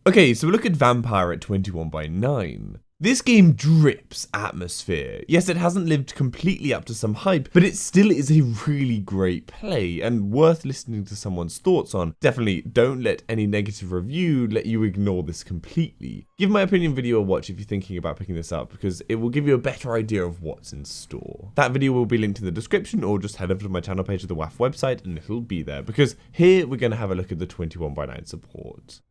Okay, so look at Vampyr at 21:9. This game drips atmosphere. Yes, it hasn't lived completely up to some hype, but it still is a really great play and worth listening to someone's thoughts on. Definitely don't let any negative review let you ignore this completely. Give my opinion video a watch if you're thinking about picking this up, because it will give you a better idea of what's in store. That video will be linked in the description, or just head over to my channel page of the WAF website and it'll be there, because here we're going to have a look at the 21:9 support.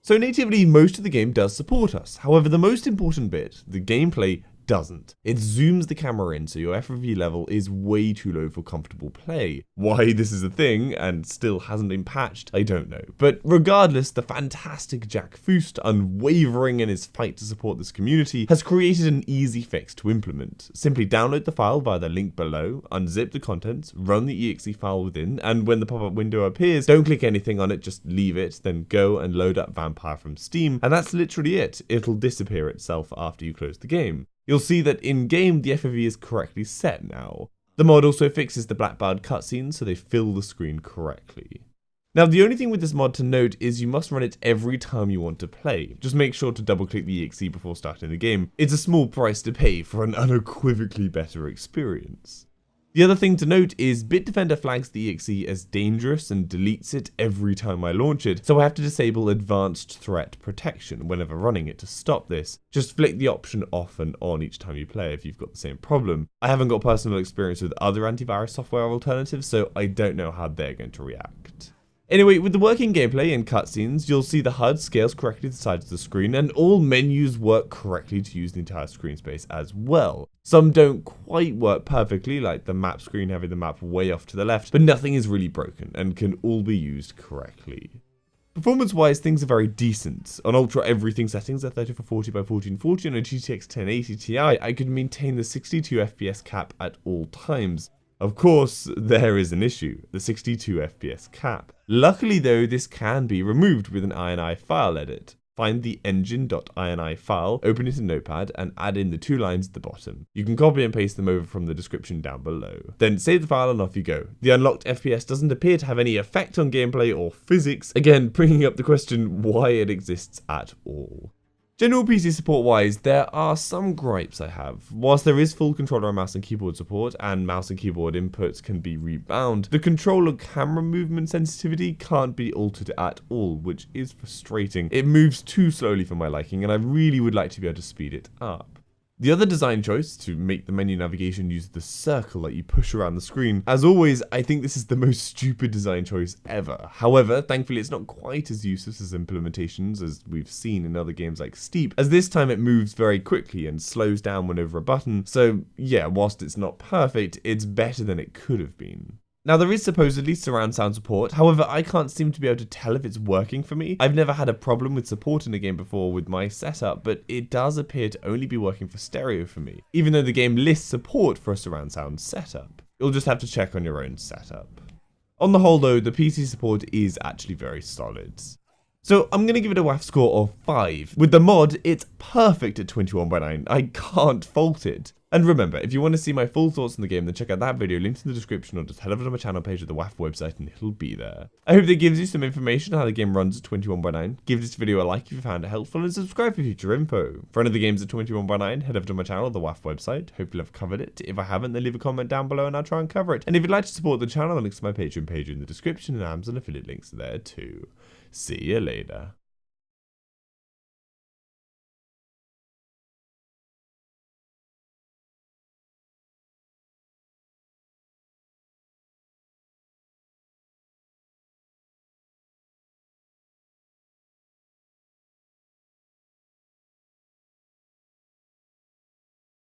So natively, most of the game does support us. However, the most important bit, the gameplay, doesn't. It zooms the camera in so your FOV level is way too low for comfortable play. Why this is a thing and still hasn't been patched, I don't know. But regardless, the fantastic Jack Foost, unwavering in his fight to support this community, has created an easy fix to implement. Simply download the file via the link below, unzip the contents, run the exe file within, and when the pop-up window appears, don't click anything on it, just leave it, then go and load up Vampyr from Steam, and that's literally it. It'll disappear itself after you close the game. You'll see that in-game the FOV is correctly set now. The mod also fixes the black barred cutscenes so they fill the screen correctly. Now the only thing with this mod to note is you must run it every time you want to play. Just make sure to double click the exe before starting the game. It's a small price to pay for an unequivocally better experience. The other thing to note is Bitdefender flags the exe as dangerous and deletes it every time I launch it, so I have to disable advanced threat protection whenever running it to stop this. Just flick the option off and on each time you play if you've got the same problem. I haven't got personal experience with other antivirus software alternatives, so I don't know how they're going to react. Anyway, with the working gameplay and cutscenes, you'll see the HUD scales correctly to the sides of the screen, and all menus work correctly to use the entire screen space as well. Some don't quite work perfectly, like the map screen having the map way off to the left, but nothing is really broken and can all be used correctly. Performance-wise, things are very decent. On Ultra, everything settings are 30x40 by 1440, and on a GTX 1080 Ti, I could maintain the 62 FPS cap at all times. Of course, there is an issue, the 62 FPS cap. Luckily though, this can be removed with an ini file edit. Find the engine.ini file, open it in Notepad, and add in the 2 lines at the bottom. You can copy and paste them over from the description down below. Then save the file and off you go. The unlocked FPS doesn't appear to have any effect on gameplay or physics, again bringing up the question why it exists at all. General PC support wise, there are some gripes I have. Whilst there is full controller and mouse and keyboard support, and mouse and keyboard inputs can be rebound, the controller camera movement sensitivity can't be altered at all, which is frustrating. It moves too slowly for my liking, and I really would like to be able to speed it up. The other design choice, to make the menu navigation use the circle that you push around the screen, as always, I think this is the most stupid design choice ever. However, thankfully it's not quite as useless as implementations as we've seen in other games like Steep, as this time it moves very quickly and slows down when over a button, so yeah, whilst it's not perfect, it's better than it could have been. Now there is supposedly surround sound support, however I can't seem to be able to tell if it's working for me. I've never had a problem with support in a game before with my setup, but it does appear to only be working for stereo for me, even though the game lists support for a surround sound setup. You'll just have to check on your own setup. On the whole though, the PC support is actually very solid. So I'm going to give it a WAF score of 5. With the mod, it's perfect at 21:9. I can't fault it. And remember, if you want to see my full thoughts on the game, then check out that video linked in the description, or just head over to my channel page of the WAF website and it'll be there. I hope that gives you some information on how the game runs at 21:9. Give this video a like if you found it helpful, and subscribe for future info. For any of the games at 21:9, head over to my channel, the WAF website. Hopefully I've covered it. If I haven't, then leave a comment down below and I'll try and cover it. And if you'd like to support the channel, the links to my Patreon page are in the description, and Amazon affiliate links are there too. See you later.